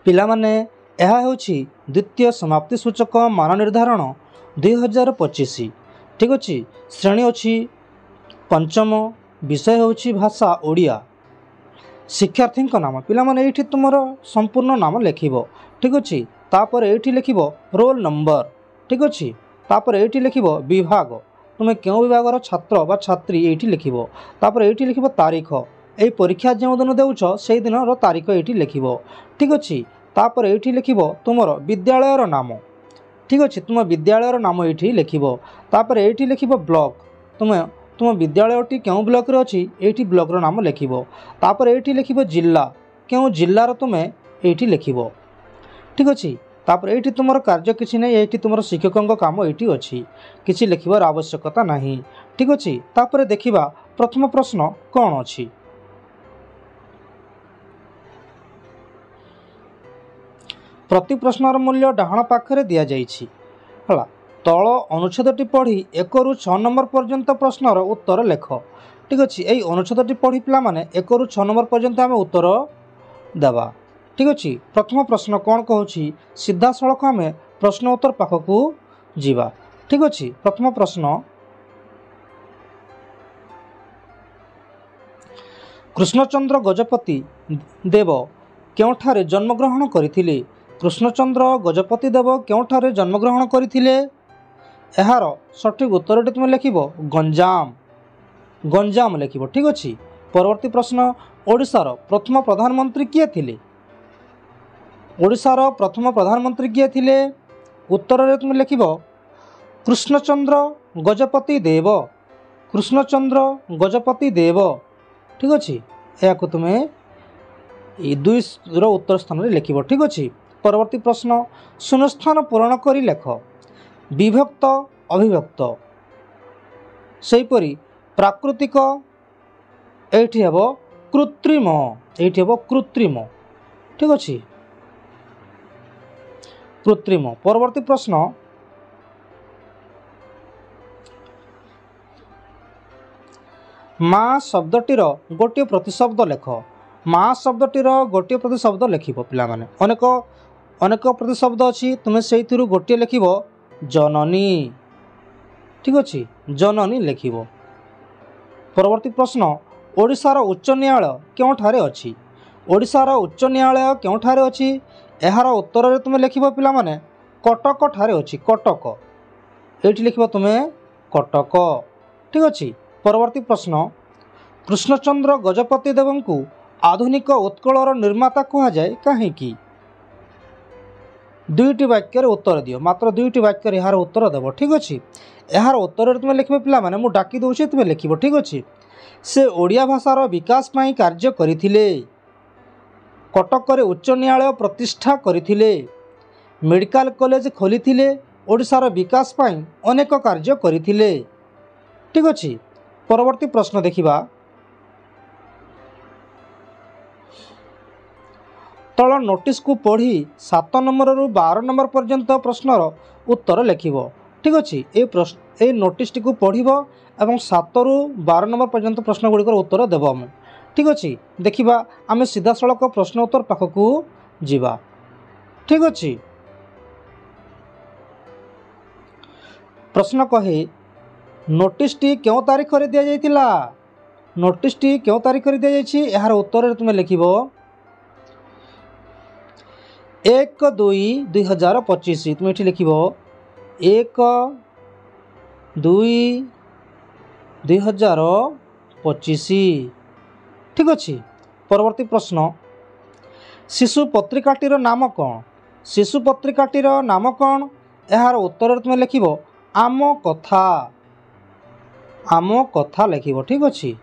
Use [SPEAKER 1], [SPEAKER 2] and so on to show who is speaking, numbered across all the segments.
[SPEAKER 1] पिलामाने यह होछि द्वितीय समाप्ति सूचक मान निर्धारण 2025। ठीक अच्छे। श्रेणी अच्छी पंचम, विषय होछि भाषा ओडिया। शिक्षार्थी नाम पिलामाने ये तुम संपूर्ण नाम लिखिब। ठीक अच्छे। तापर ये लिखिब रोल नंबर। ठीक अच्छे। तापर ये लिखिब विभाग, तुम क्यों विभाग छात्र बा छात्री ये लिखिब। तापर ये लिखिब तारीख, ये परीक्षा जो दिन देउछ से दिन तारीख ये लिखिब। ठीक अच्छे। तापर ये लिखिब तुम विद्यालयर नाम। ठीक अच्छे। तुम विद्यालयर नाम ये लिखिब। तापर ये लिखिब ब्लॉक, तुम विद्यालयटी क्यों ब्लॉक रे अछि ये ब्लॉकर नाम लिखिब। तापर ये लिखिब जिला, क्यों जिलार तुम ये लिखिब। ठीक अच्छे। तापर ये तुम कार्य किसी नहीं, ये तुम शिक्षकों काम ये अच्छी किसी लिखबार आवश्यकता नहीं। ठीक अच्छे। तापर देखिबा प्रथम प्रश्न कौन अच्छी। प्रति प्रश्नर मूल्य डाहाण पाखरे दिया जाइछि। हला तल अनुच्छेदटी पढ़ी 1 ରୁ 6 नंबर पर्यंत प्रश्नर उत्तर लेख। ठीक अच्छे। यही अनुच्छेदटी पढ़ी पिला माने 1 ରୁ 6 नंबर पर्यंत आम उत्तर देवा। ठीक अच्छे। प्रथम प्रश्न कौन कहूँ, सीधा सड़क आम प्रश्न उत्तर पाखक जीवा। ठीक अच्छे। प्रथम प्रश्न, कृष्णचंद्र गजपति देव केउठारे जन्मग्रहण करथिले। कृष्णचंद्र गजपति देव केउठारे जन्मग्रहण करथिले। एहार सठिक उत्तरटी तुम लिखिब गंजाम। गंजाम लिखिब। ठीक अच्छे। परवर्ती प्रश्न, ओडिशार प्रथम प्रधानमंत्री किए थिले। ओडिशार प्रथम प्रधानमंत्री किए थिले। उत्तर रे तुम लिखिब कृष्णचंद्र गजपति देव। कृष्णचंद्र गजपति देव। ठीक अच्छे। या तुम्हें 2 उत्तर स्थान में लिखिब। ठीक अच्छे। परवर्ती प्रश्न, शून्यस्थान पूरण करी लेख। विभक्त अविभक्त सेहीपरि प्राकृतिक एठी हेब कृत्रिम। एठी हेब कृत्रिम। ठीक अच्छे। कृत्रिम। परवर्ती प्रश्न, माँ शब्दटीर गोटे प्रतिशब्द लेख। माँ शब्दटीर गोटे प्रतिशब्द लिखिब। पिला माने अनेक अनेक प्रतिशब्द अच्छी, तुम्हें से गोटे लिखिब जननी। ठीक अच्छे। जननी लिखिब। परवर्ती प्रश्न, ओडिशार उच्च न्यायालय केउठारे अछि। ओडिशार उच्च न्यायालय केउठारे अछि। एहार उत्तर रे तुम लिखिब पिला माने कटक ठारे अछि। कटक एठी लिखिब तुम्हें कटक। ठीक अच्छे। परवर्ती प्रश्न, कृष्णचंद्र गजपति देव को आधुनिक उत्कलर निर्माता कहा जाए कहीं। 2टी वाक्य उत्तर दियो। मात्र 2टी वाक्य यार उत्तर देव। ठीक अच्छे। यार उत्तर तुम लिखे पिला माने मु डाकी दूसरी तुम लिखिब। ठीक अच्छे। से ओडिया भाषार विकास पाई कार्य करथिले। कटक रे उच्च न्यायालय प्रतिष्ठा करथिले। मेडिकल कॉलेज खोलिथिले। ओडिशार विकास पाई अनेक कार्य करथिले। ठीक अच्छे। परवर्ती प्रश्न देखिबा, तल नोटिस को पढ़ी 7 नंबर रु 12 नंबर पर्यंत प्रश्नर उत्तर लिखिब। ठीक अच्छे। ये नोटिस टी को पढ़िब एवं 7 रु 12 नंबर पर्यंत प्रश्न गुड़िकर उत्तर देव। ठीक अच्छे। देखिबा आम सीधा सड़क प्रश्न उत्तर पाखक जीवा। ठीक अच्छे। प्रश्न कहे, नोटिस टी क्यों तारीख रे दिया जाइतिला। नोटिस टी क्यों तारीख रे दिया जाइछि। यार उत्तर तुम लिखिब 1/2/2025। तुम ये लिखिब 1/2/2025। ठीक अच्छे। परवर्ती प्रश्न, शिशु पत्रिकाटीर नाम कौन। शिशु पत्रिकाटीर नाम कौन। यार उत्तर तुम लिखिब आम कथा। आम कथा लिखिब। ठीक अच्छे।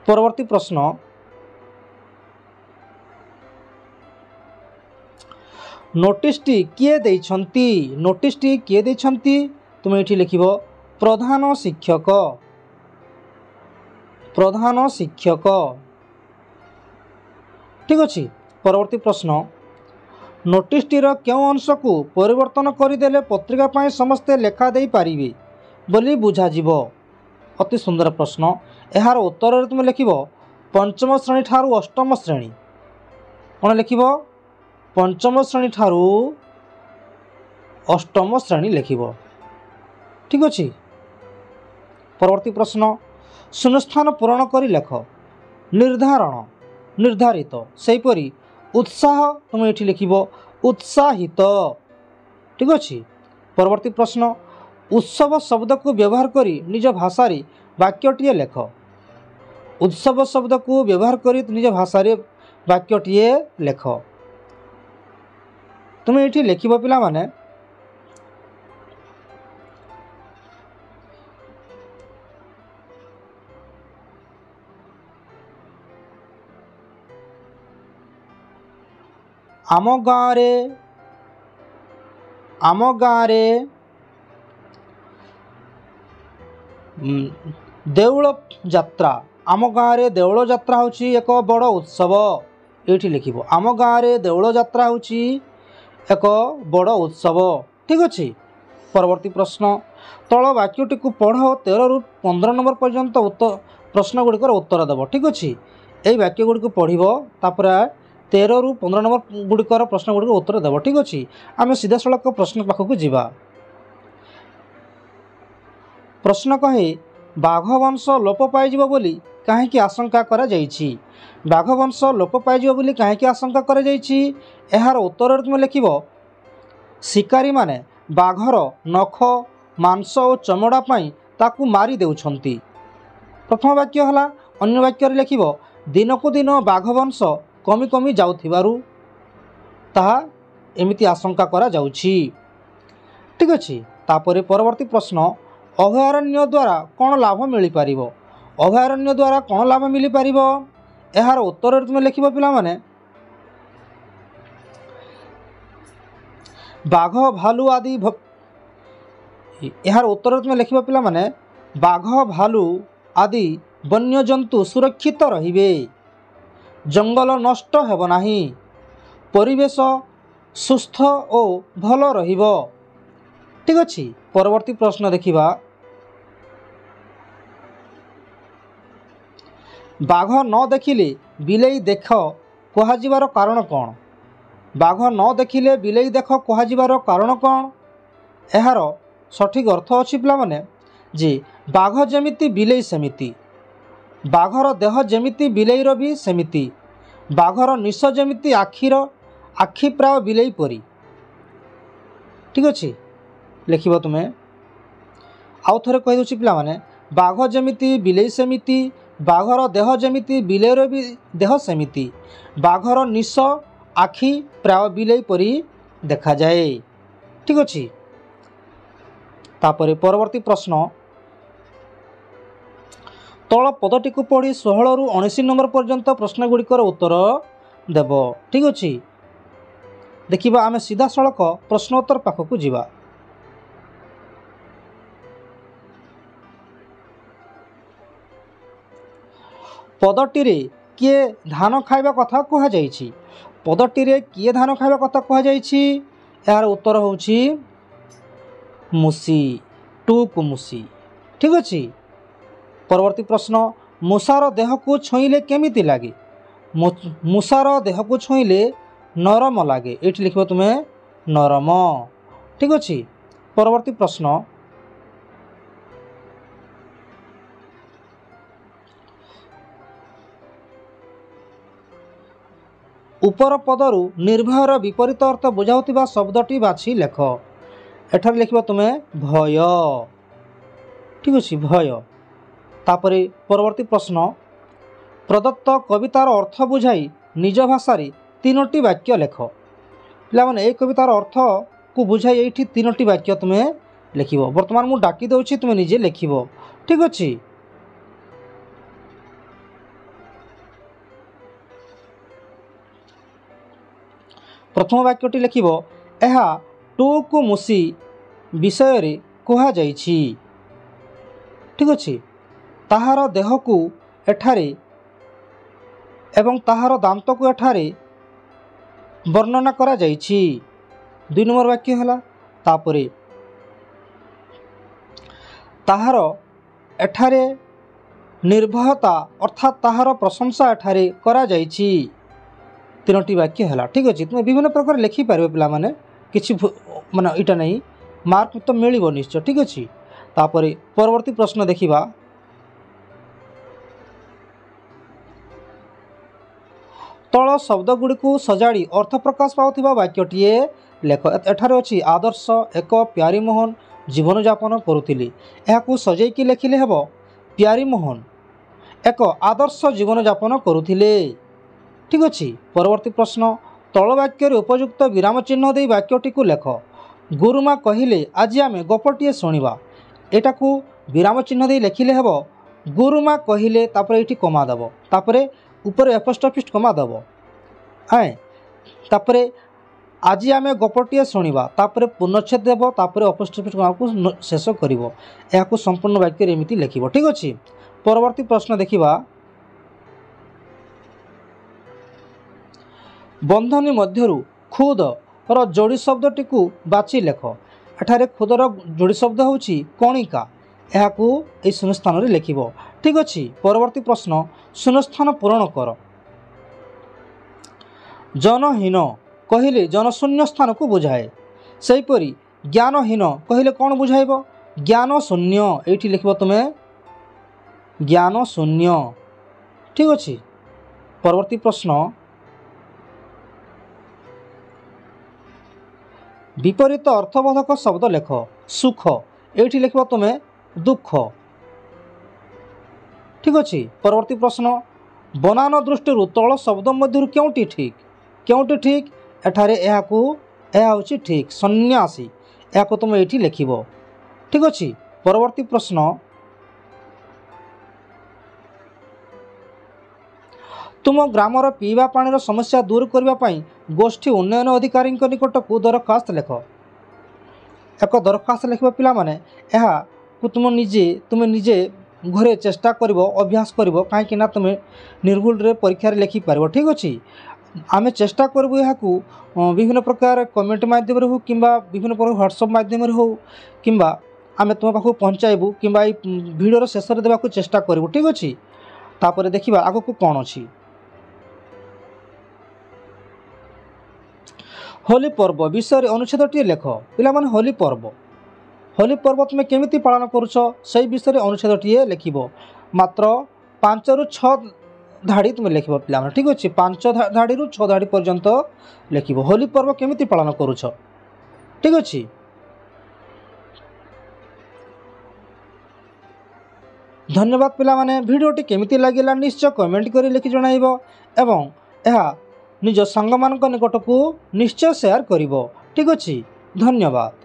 [SPEAKER 1] परवर्ती प्रश्न, नोटिस टी किए देइछंती। नोटिस टी किए देइछंती। तुम ये लिखिब प्रधान शिक्षक। प्रधान शिक्षक। ठीक अच्छे। परवर्ती प्रश्न, नोटिस टीर क्यों अंश को परिवर्तन करदेले पत्रिका पाई समस्ते लेखा दे पारिबे बोली बुझा जीवो। अति सुंदर प्रश्न। यार उत्तर तुम लिखिब पंचम श्रेणी ठारू अष्टम श्रेणी। कौन लिखिब पंचम श्रेणी ठारू अष्टम श्रेणी लिखिब। ठीक अच्छे। परवर्ती प्रश्न शून्यस्थान पूरण कर लेख। निर्धारण निर्धारित सेहीपरि उत्साह तुम ये लिखिब उत्साहित। ठीक अच्छे। परवर्ती प्रश्न उत्सव शब्द को व्यवहार करी निज भाषा वाक्यटीए लेख। उत्सव शब्द को व्यवहार करी निज भाषा वाक्यटीए लेख। तुम ये लिखिब पिला माने आम गाँव रे देउल जात्रा। आम गाँव रे देउल जात्रा होची एक बड़ उत्सव। ये लिखिब आम गाँव रे देउल जात्रा होची एक बड़ उत्सव। ठीक अच्छे। परवर्ती प्रश्न तल वाक्यटी को पढ़ 13 रु 15 नंबर पर्यंत प्रश्न गुड़िकर उत्तर देव। ठीक अच्छे। यही वाक्य गुड़ी पढ़व तापर 13 रु 15 नंबर गुड़िकर प्रश्न गुड़िक उत्तर देव। ठीक अच्छे। आम सीधा सड़क प्रश्न पाखक जावा। प्रश्न कहे बाघ वंश लोप पाइब बोली कहीं आशंका करा जाइछि। बाघ वंश लोप पाइब बोली कहीं आशंका करा जाइछि। एहार उत्तर तुम लिखिब शिकारी माने बाघर नख मांस और चमड़ा पाई ताकू मारी देउछंती। प्रथम वाक्य हला। अन्य वाक्य लिखिब दिन को दिन बाघ वंश कमी कमी जाउथिबारु ताहा एमिति आशंका करा जाउछि। ठीक अच्छे। तापरे परवर्ती प्रश्न अभयारण्य द्वारा कौन लाभ मिल पार। अभयारण्य द्वारा कौन लाभ मिल पार यार उत्तर तुम लिखिब पिला माने बाघ भालू आदि यार उत्तर तुम लिखिब पिला माने बाघ भालू आदि वन्यजंतु सुरक्षित रहिबे। जंगल नष्ट हेब नाही। परिवेश सुस्थ और भल रहिबो। ठीक अच्छे। परवर्ती प्रश्न देखिबा बाघ न देखिले बिलेई देख कहाजिबार कारण कौन। बाघ न देखिले बिलेई देख कहाजिबार कारण कौन। यार सठिक अर्थ अच्छी पिला माने जे बाघ जेमिति बिलेई सेमिति। बाघर देह जेमिति बिलेईर भी सेमिति। बाघर निश जेमिति आखि प्राय बिलेई परी। ठीक अच्छे। लिखिब तुम्हें आउ थे कहीदे पिला माने बाघ जेमिति बिलेई सेमिति। बाघर देह जेमिति बिलेईर भी देह सेमिति। बाघर निश आखि प्राय बिलेई परी देखा जाए। ठीक अच्छे। तापरे परवर्ती प्रश्न तल पदटी को पढ़ी 16 रु 19 नंबर पर्यंत प्रश्न गुड़िकर उत्तर देव। ठीक अच्छे। देखिबा आमे सीधा सड़क प्रश्नोत्तर पाखक जावा। पदटी रे किए धान खाइबा कथा कहा जाइछि। पदटी रे किए धान खाइबा कथा कहा जाइछि। यार उत्तर होछि मुसी टूक मुसी। ठीक अच्छे। परवर्ती प्रश्न मूसार देह को छुईले केमिति लागे। मूसार देह को छुईले नरम लागे। ये लिखिब तुम्हें नरम। ठीक अच्छे। परवर्ती प्रश्न उपर पदरु निर्भयर विपरीत अर्थ बुझाउथिबा शब्दटी बाछि लेख। एठार लिखिब तुम्हें भय। ठीक अच्छे। भय। तापरे परवर्ती प्रश्न प्रदत्त कवितार अर्थ बुझाई निज भाषा 3टी वाक्य लेख। पिला माने ए कवितार अर्थ को बुझाई एठी 3टी वाक्य तुम्हें लिखिब। वर्तमान मु डाकी दउछि तुम्हें निजे लिखिब। ठीक अच्छे। प्रथम वाक्यटी लिखिब एहा टूक मुसी विषय रे कहा जाइछि। ठीक अच्छे। ताहार देह को एठारे एवं ताहार दांत को एठारे वर्णना करा जाइछि। 2 नंबर वाक्य हला। तापरे ताहार एठारे निर्भयता अर्थात ताहार प्रशंसा एठारे करा जाइछि। तीनोटी वाक्य है ठीक अच्छे तुम विभिन्न प्रकार लिखिपार पिला माने किसी माने इटा नहीं मार्क तो मिल निश्चय ठीक अच्छे तापर परवर्ती प्रश्न देखा तल शब्दगुड़ी को सजाड़ी अर्थ प्रकाश पाउथिबा वाक्यटीए लेख एठारे अच्छी आदर्श एक प्यारीमोहन जीवन यापन करुथिली एहाकू सजेकी लेखिले हेब प्यारीमोहन एक आदर्श जीवन यापन करुथिले ठीक अच्छे परवर्ती प्रश्न तल वाक्य उपयुक्त विराम चिन्ह दे वाक्यटी को लेख गुरुमा कहिले आज आम गपटीए शुणा एटा को विराम चिन्ह दे लेखिले हेब गुरुमा कहिले तापर एठी कमा दब तापर ऊपर एपोस्ट्रोफी कमा दब आए तापर आज आम गपटीए शुणा तापर पूर्णच्छेद देव तापर एपोस्ट्रोफी कमा को शेष कर संपूर्ण वाक्य एमती लिख ठीक अच्छे परवर्ती प्रश्न देखा बंधनी मध्यरु खुद र जोड़ी शब्दटी को बाछि लेख एठारे खुदर जोड़ी शब्द होछि कणिका एहाकू ए शून्यस्थान रे लिखिबो ठीक अच्छे परवर्ती प्रश्न शून्यस्थान पूरण कर जनहीन कहले जनशून्य स्थान को बुझाए सेहीपरि ज्ञानहीन कहले कौन बुझाइब ज्ञान शून्य एठी लिखिबो तुमे ज्ञान शून्य ठीक अच्छे परवर्ती प्रश्न विपरीत अर्थबोधक शब्द लेख सुख एठी लिखिबो तुमे दुख ठीक अच्छे परवर्ती प्रश्न बनान दृष्टि तल शब्द मध्य क्योंटी ठीक एठारे एहाकू एहा होछि ठीक सन्यासी एहाकू तुम एठी लिखिबो ठीक अच्छे परवर्ती प्रश्न तुम ग्रामर पीवा पानी समस्या दूर करने गोष्ठी उन्नयन अधिकारी निकट को दरखास्त लेख एक दरखास्त लिखा पिला माने एहा को तुम निजे घरे चेष्टा करिवो अभ्यास करिवो काहे ना तुम निर्भुल रे परीक्षा रे लिखि पारिबो ठीक अच्छे आमे चेष्टा करबो एहाकू विभिन्न प्रकार कमेंट माध्यम रे हो किंबा विभिन्न प्रकार व्हाट्सएप माध्यम रे हो किंबा आमे तुम पाखु पहुंचाइबू किंबा ई वीडियो शेष रे देबाकू चेष्टा करिवो ठीक अच्छे तापर देखिबा आगो को कोन अछि होली पर्व विषय अनुच्छेदटी लेख पिला माने होली पर्व तुम केमिति पालन करुछ से विषय अनुच्छेदटी लिखिबो मात्र 5 ରୁ 6 धाड़ी तुम लिखिबो पिला माने ठीक अछि 5 धाड़ी ରୁ 6 धाड़ी पर्यंत लिखिबो होली पर्व केमिति पालन करुछ ठीक अछि धन्यवाद पिला माने वीडियोटी केमिति लागिला निश्चय कमेंट करी लिखि जणाइबो एवं एहा निज संग मान निकट को निश्चय शेयर करिवो ठीक अछि धन्यवाद।